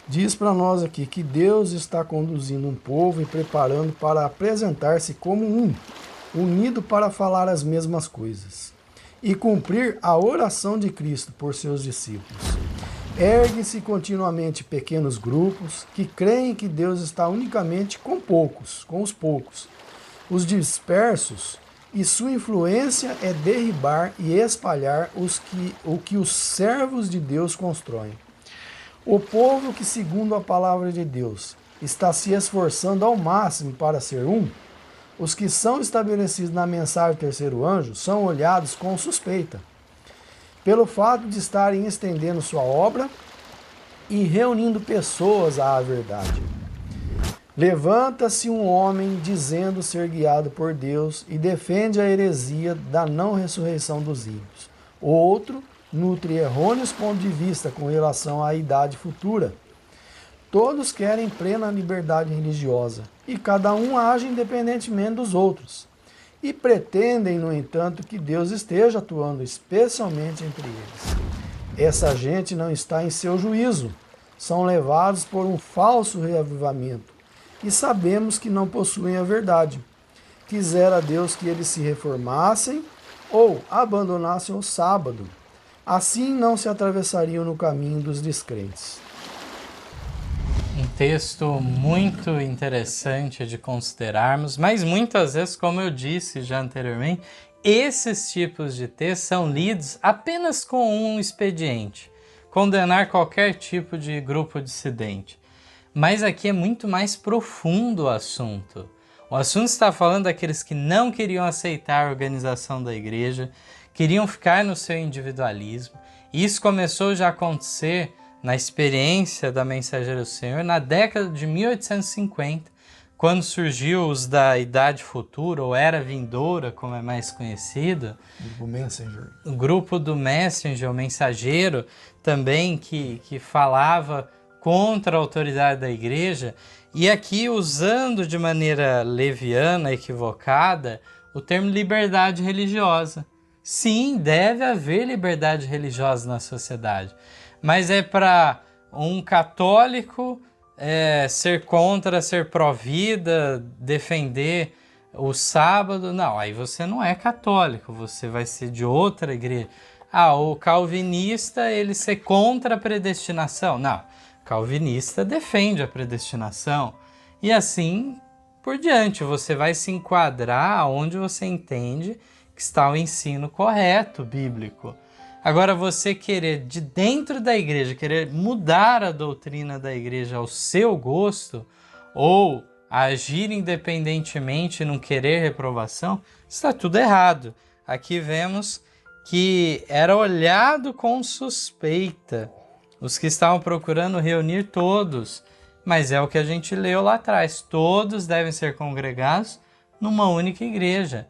Diz para nós aqui que Deus está conduzindo um povo e preparando para apresentar-se como um, unido para falar as mesmas coisas e cumprir a oração de Cristo por seus discípulos. Erguem-se continuamente pequenos grupos que creem que Deus está unicamente com os poucos, os dispersos, e sua influência é derribar e espalhar o que os servos de Deus constroem. O povo que, segundo a palavra de Deus, está se esforçando ao máximo para ser um, os que são estabelecidos na mensagem do terceiro anjo são olhados com suspeita, pelo fato de estarem estendendo sua obra e reunindo pessoas à verdade. Levanta-se um homem dizendo ser guiado por Deus e defende a heresia da não ressurreição dos ímpios. Outro nutre errôneos pontos de vista com relação à idade futura. Todos querem plena liberdade religiosa e cada um age independentemente dos outros. E pretendem, no entanto, que Deus esteja atuando especialmente entre eles. Essa gente não está em seu juízo, são levados por um falso reavivamento e sabemos que não possuem a verdade. Quisera Deus que eles se reformassem ou abandonassem o sábado. Assim não se atravessariam no caminho dos descrentes. Um texto muito interessante de considerarmos, mas muitas vezes, como eu disse já anteriormente, esses tipos de textos são lidos apenas com um expediente: condenar qualquer tipo de grupo dissidente. Mas aqui é muito mais profundo o assunto. O assunto está falando daqueles que não queriam aceitar a organização da igreja, queriam ficar no seu individualismo. E isso começou já a acontecer na experiência da Mensageira do Senhor na década de 1850, quando surgiu os da Idade Futura, ou Era Vindoura, como é mais conhecido, O Messenger. o grupo do Messenger, o mensageiro, também que falava contra a autoridade da igreja, e aqui usando de maneira leviana, equivocada, o termo liberdade religiosa. Sim, deve haver liberdade religiosa na sociedade, mas é para um católico ser contra, ser pró-vida, defender o sábado. Não, aí você não é católico, você vai ser de outra igreja. O calvinista, ele ser contra a predestinação. Não, calvinista defende a predestinação. E assim por diante, você vai se enquadrar onde você entende que está o ensino correto, bíblico. Agora, você querer, de dentro da igreja, querer mudar a doutrina da igreja ao seu gosto, ou agir independentemente e não querer reprovação, está tudo errado. Aqui vemos que era olhado com suspeita os que estavam procurando reunir todos, mas é o que a gente leu lá atrás, todos devem ser congregados numa única igreja.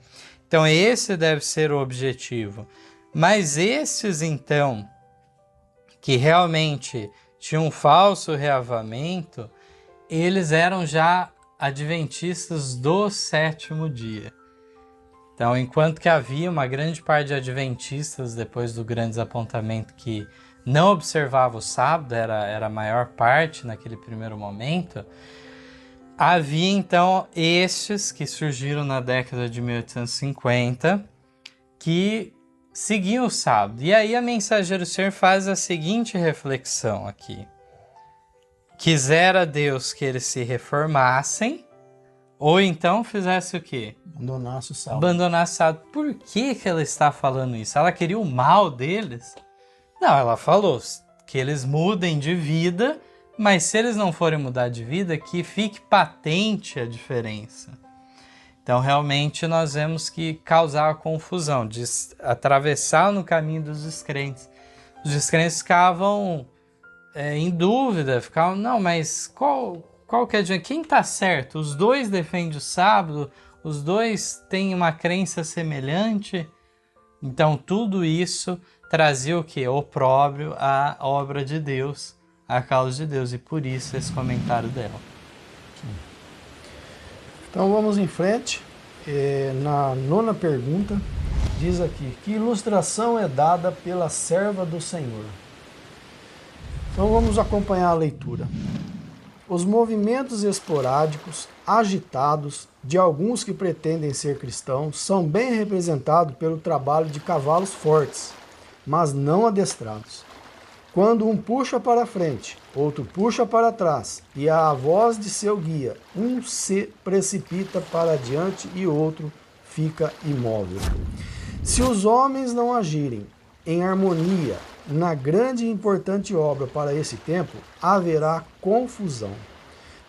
Então esse deve ser o objetivo. Mas esses então, que realmente tinham um falso reavamento, eles eram já adventistas do sétimo dia. Então, enquanto que havia uma grande parte de adventistas, depois do grande desapontamento, que não observava o sábado, era a maior parte naquele primeiro momento, havia então estes que surgiram na década de 1850, que seguiam o sábado. E aí a Mensageiro do Senhor faz a seguinte reflexão aqui. Quisera Deus que eles se reformassem, ou então fizesse o quê? Abandonasse o sábado. Abandonasse o sábado. Por que ela está falando isso? Ela queria o mal deles? Não, ela falou que eles mudem de vida, mas se eles não forem mudar de vida, que fique patente a diferença. Então, realmente, nós vemos que causar confusão, de atravessar no caminho dos descrentes. Os descrentes ficavam em dúvida, ficavam, não, mas qual que é? Quem está certo? Os dois defendem o sábado, os dois têm uma crença semelhante. Então, tudo isso trazia o quê? Opróbrio à obra de Deus, à causa de Deus, e por isso esse comentário dela. Então vamos em frente. Na 9ª pergunta, diz aqui: que ilustração é dada pela serva do Senhor? Então vamos acompanhar a leitura. Os movimentos esporádicos, agitados, de alguns que pretendem ser cristãos, são bem representados pelo trabalho de cavalos fortes, mas não adestrados. Quando um puxa para frente, outro puxa para trás, e a voz de seu guia, um se precipita para diante e outro fica imóvel. Se os homens não agirem em harmonia na grande e importante obra para esse tempo, haverá confusão.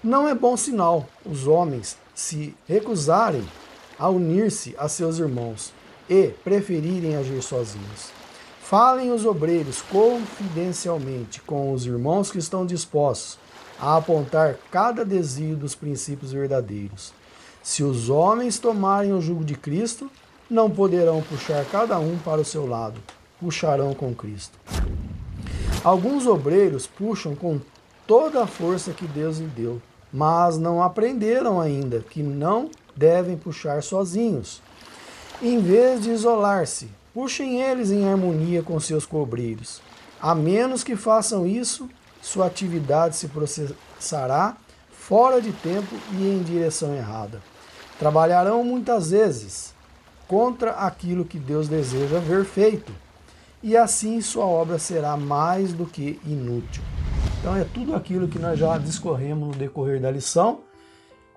Não é bom sinal os homens se recusarem a unir-se a seus irmãos e preferirem agir sozinhos. Falem os obreiros confidencialmente com os irmãos que estão dispostos a apontar cada desvio dos princípios verdadeiros. Se os homens tomarem o jugo de Cristo, não poderão puxar cada um para o seu lado, puxarão com Cristo. Alguns obreiros puxam com toda a força que Deus lhe deu, mas não aprenderam ainda que não devem puxar sozinhos. Em vez de isolar-se, puxem eles em harmonia com seus cobreiros. A menos que façam isso, sua atividade se processará fora de tempo e em direção errada. Trabalharão muitas vezes contra aquilo que Deus deseja ver feito, e assim sua obra será mais do que inútil. Então é tudo aquilo que nós já discorremos no decorrer da lição,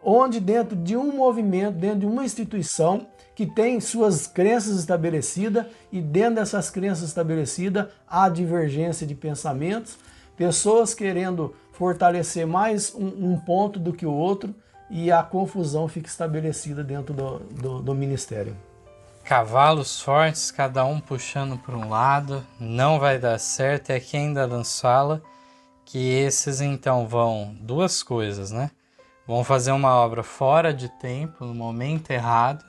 onde dentro de um movimento, dentro de uma instituição que tem suas crenças estabelecidas, e dentro dessas crenças estabelecidas há divergência de pensamentos, pessoas querendo fortalecer mais um ponto do que o outro, e a confusão fica estabelecida dentro do ministério. Cavalos fortes, cada um puxando para um lado, não vai dar certo. E aqui ainda lançá-la que esses então vão, duas coisas, né? vão fazer uma obra fora de tempo, no momento errado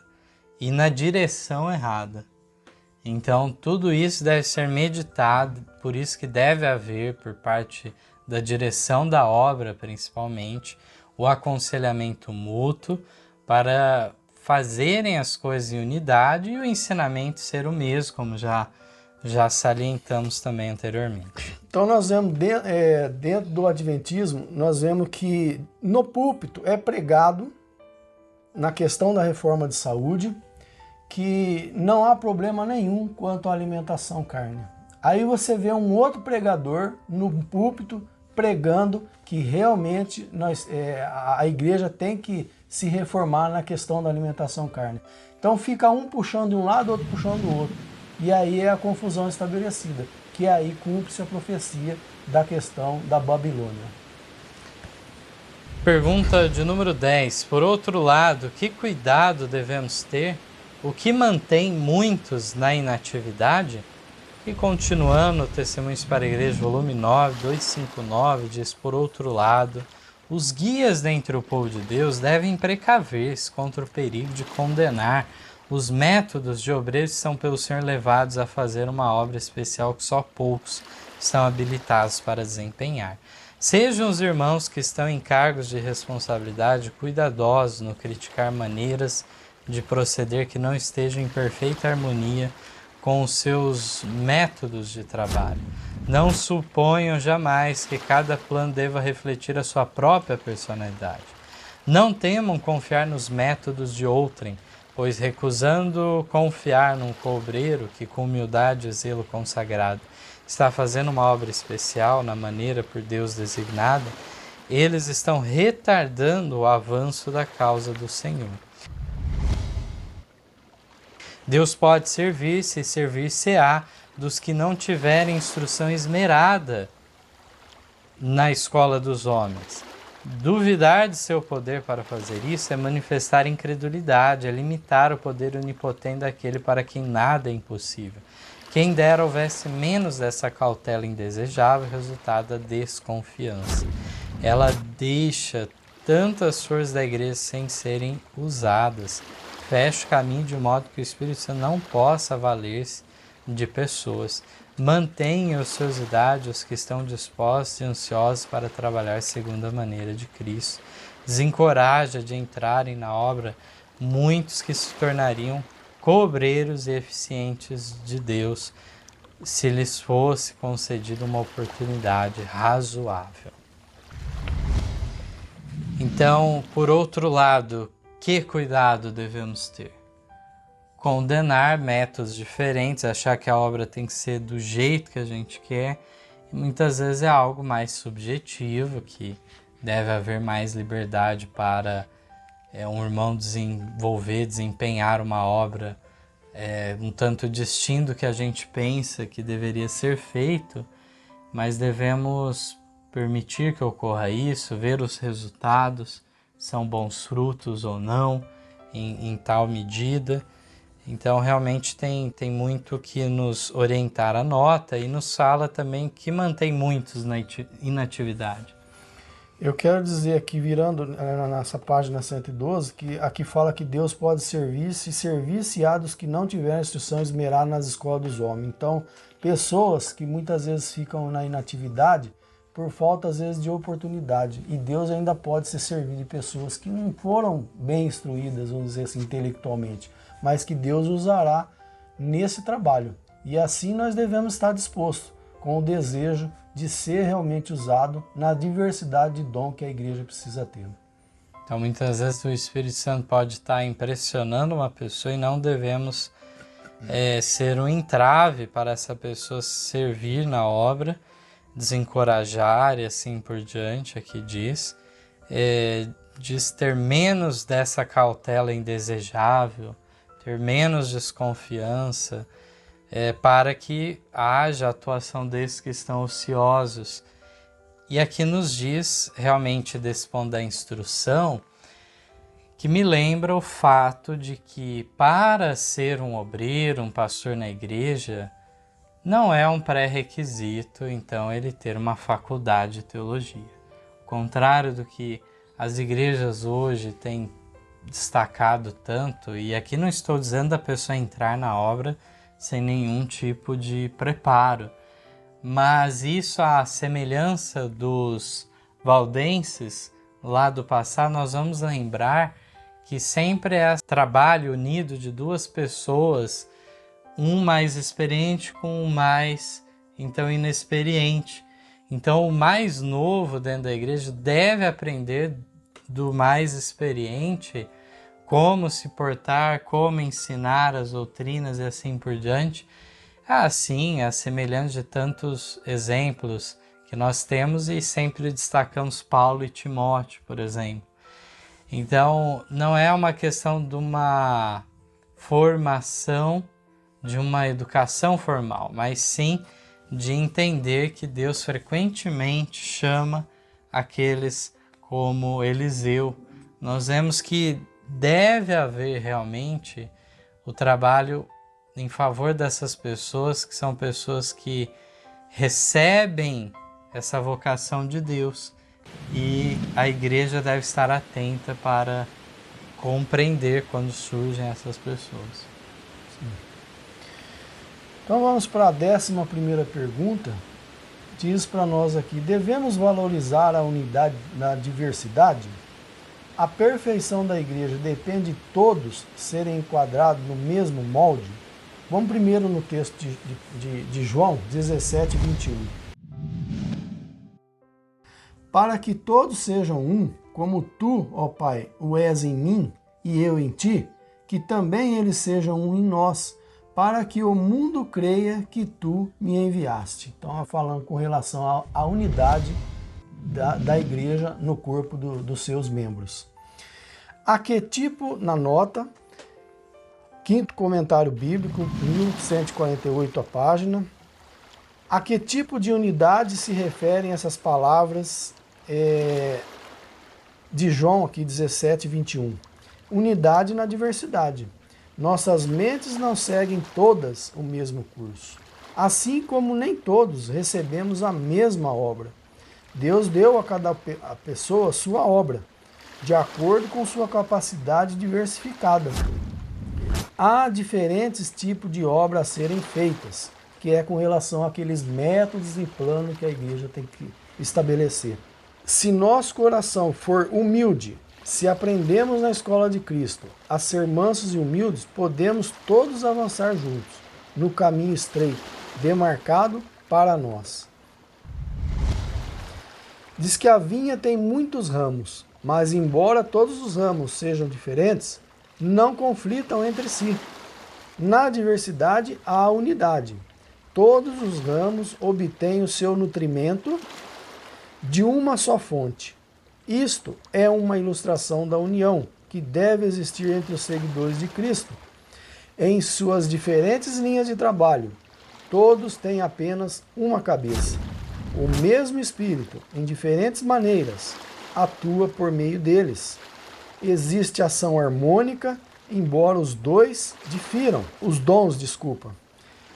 e na direção errada. Então, tudo isso deve ser meditado, por isso que deve haver, por parte da direção da obra, principalmente, o aconselhamento mútuo para fazerem as coisas em unidade e o ensinamento ser o mesmo, como já salientamos também anteriormente. Então nós vemos dentro do Adventismo, nós vemos que no púlpito é pregado na questão da reforma de saúde que não há problema nenhum quanto à alimentação carne. Aí você vê um outro pregador no púlpito pregando que realmente a igreja tem que se reformar na questão da alimentação carne. Então fica um puxando de um lado, outro puxando do outro. E aí é a confusão estabelecida, que aí cumpre-se a profecia da questão da Babilônia. Pergunta de número 10. Por outro lado, que cuidado devemos ter? O que mantém muitos na inatividade? E continuando, Testemunhos para a Igreja, volume 9, 259, diz: por outro lado, os guias dentre o povo de Deus devem precaver-se contra o perigo de condenar os métodos de obreiros que são pelo Senhor levados a fazer uma obra especial que só poucos estão habilitados para desempenhar. Sejam os irmãos que estão em cargos de responsabilidade cuidadosos no criticar maneiras de proceder que não estejam em perfeita harmonia com os seus métodos de trabalho. Não suponham jamais que cada plano deva refletir a sua própria personalidade. Não temam confiar nos métodos de outrem, pois recusando confiar num cobreiro que com humildade e zelo consagrado está fazendo uma obra especial na maneira por Deus designada, eles estão retardando o avanço da causa do Senhor. Deus pode servir-se e servir-se-á dos que não tiverem instrução esmerada na escola dos homens. Duvidar de seu poder para fazer isso é manifestar incredulidade, é limitar o poder onipotente daquele para quem nada é impossível. Quem dera houvesse menos dessa cautela indesejável, resultado da desconfiança. Ela deixa tantas forças da igreja sem serem usadas. Fecha o caminho de modo que o Espírito Santo não possa valer-se de pessoas. Mantenha ociosidade os que estão dispostos e ansiosos para trabalhar segundo a maneira de Cristo. Desencoraja de entrarem na obra muitos que se tornariam cobreiros e eficientes de Deus, se lhes fosse concedida uma oportunidade razoável. Então, por outro lado, que cuidado devemos ter? Condenar métodos diferentes, achar que a obra tem que ser do jeito que a gente quer, e muitas vezes é algo mais subjetivo, que deve haver mais liberdade para um irmão desempenhar uma obra um tanto distinto do que a gente pensa que deveria ser feito, mas devemos permitir que ocorra isso, ver os resultados, são bons frutos ou não, em tal medida. Então realmente tem muito que nos orientar a nota e nos fala também que mantém muitos na inatividade. Eu quero dizer aqui, virando nessa página 112, que aqui fala que Deus pode servir-se e servir-se-á dos que não tiverem instrução esmerada nas escolas dos homens. Então, pessoas que muitas vezes ficam na inatividade por falta, às vezes, de oportunidade. E Deus ainda pode se servir de pessoas que não foram bem instruídas, vamos dizer assim, intelectualmente, mas que Deus usará nesse trabalho. E assim nós devemos estar dispostos, com o desejo de ser realmente usado na diversidade de dom que a igreja precisa ter. Então, muitas vezes o Espírito Santo pode estar impressionando uma pessoa e não devemos ser um entrave para essa pessoa servir na obra, desencorajar e assim por diante, aqui diz ter menos dessa cautela indesejável, ter menos desconfiança, para que haja atuação desses que estão ociosos. E aqui nos diz, realmente desse ponto da instrução, que me lembra o fato de que para ser um obreiro, um pastor na igreja, não é um pré-requisito, então, ele ter uma faculdade de teologia. Ao contrário do que as igrejas hoje têm destacado tanto, e aqui não estou dizendo da pessoa entrar na obra sem nenhum tipo de preparo, mas isso, a semelhança dos valdenses lá do passado, nós vamos lembrar que sempre é trabalho unido de duas pessoas, um mais experiente com o mais, então, inexperiente. Então, o mais novo dentro da igreja deve aprender do mais experiente como se portar, como ensinar as doutrinas e assim por diante. Assim, a semelhança de tantos exemplos que nós temos e sempre destacamos Paulo e Timóteo, por exemplo. Então, não é uma questão de uma formação, de uma educação formal, mas sim de entender que Deus frequentemente chama aqueles como Eliseu. Nós vemos que deve haver realmente o trabalho em favor dessas pessoas, que são pessoas que recebem essa vocação de Deus, e a igreja deve estar atenta para compreender quando surgem essas pessoas. Sim. Então vamos para a 11ª pergunta. Diz para nós aqui: devemos valorizar a unidade na diversidade? A perfeição da igreja depende de todos serem enquadrados no mesmo molde? Vamos primeiro no texto de João 17, 21. Para que todos sejam um, como tu, ó Pai, o és em mim e eu em ti, que também eles sejam um em nós, para que o mundo creia que tu me enviaste. Então, falando com relação à unidade da igreja no corpo dos seus membros. A que tipo, na nota, 5º comentário bíblico, 1148 a página, a que tipo de unidade se referem essas palavras de João aqui 17, 21? Unidade na diversidade. Nossas mentes não seguem todas o mesmo curso, assim como nem todos recebemos a mesma obra. Deus deu a cada pessoa sua obra, de acordo com sua capacidade diversificada. Há diferentes tipos de obras a serem feitas, que é com relação àqueles métodos e planos que a igreja tem que estabelecer. Se nosso coração for humilde, se aprendemos na escola de Cristo a ser mansos e humildes, podemos todos avançar juntos, no caminho estreito, demarcado para nós. Diz que a vinha tem muitos ramos, mas embora todos os ramos sejam diferentes, não conflitam entre si. Na diversidade há unidade. Todos os ramos obtêm o seu nutrimento de uma só fonte. Isto é uma ilustração da união que deve existir entre os seguidores de Cristo. Em suas diferentes linhas de trabalho, todos têm apenas uma cabeça. O mesmo Espírito, em diferentes maneiras, atua por meio deles. Existe ação harmônica, embora os dons difiram.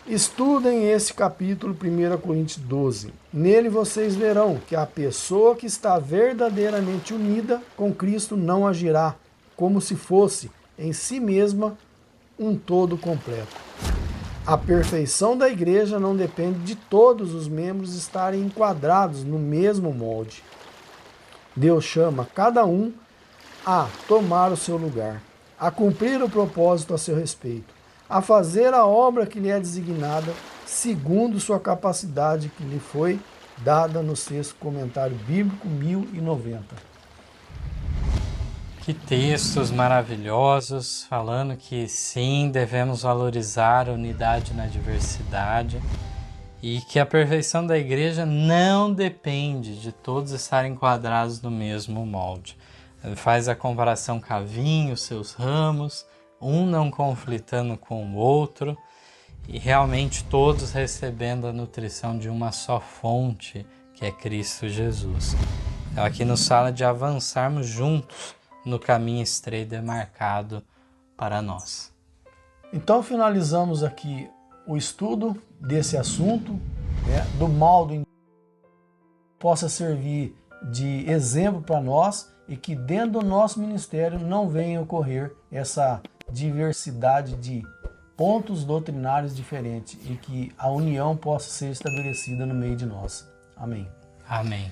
Estudem esse capítulo 1 Coríntios 12. Nele vocês verão que a pessoa que está verdadeiramente unida com Cristo não agirá como se fosse em si mesma um todo completo. A perfeição da igreja não depende de todos os membros estarem enquadrados no mesmo molde. Deus chama cada um a tomar o seu lugar, a cumprir o propósito a seu respeito, a fazer a obra que lhe é designada, segundo sua capacidade que lhe foi dada no 6º comentário bíblico 1090. Que textos maravilhosos, falando que sim, devemos valorizar a unidade na diversidade e que a perfeição da igreja não depende de todos estarem enquadrados no mesmo molde. Ele faz a comparação com a vinha, os seus ramos, um não conflitando com o outro, e realmente todos recebendo a nutrição de uma só fonte, que é Cristo Jesus. Então aqui nos fala de avançarmos juntos no caminho estreito demarcado para nós. Então finalizamos aqui o estudo desse assunto, do mal do possa servir de exemplo para nós e que dentro do nosso ministério não venha ocorrer essa diversidade de pontos doutrinários diferentes e que a união possa ser estabelecida no meio de nós. Amém. Amém.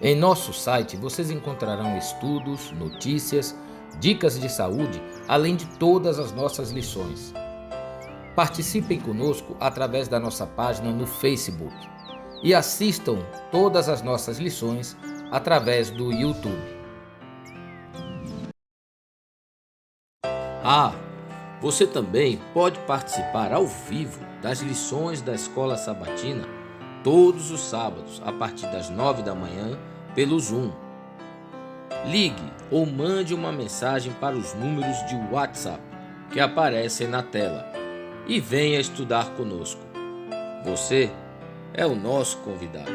Em nosso site vocês encontrarão estudos, notícias, dicas de saúde, além de todas as nossas lições. Participem conosco através da nossa página no Facebook e assistam todas as nossas lições através do YouTube. Você também pode participar ao vivo das lições da Escola Sabatina todos os sábados a partir das 9 da manhã pelo Zoom. Ligue ou mande uma mensagem para os números de WhatsApp que aparecem na tela e venha estudar conosco. Você é o nosso convidado.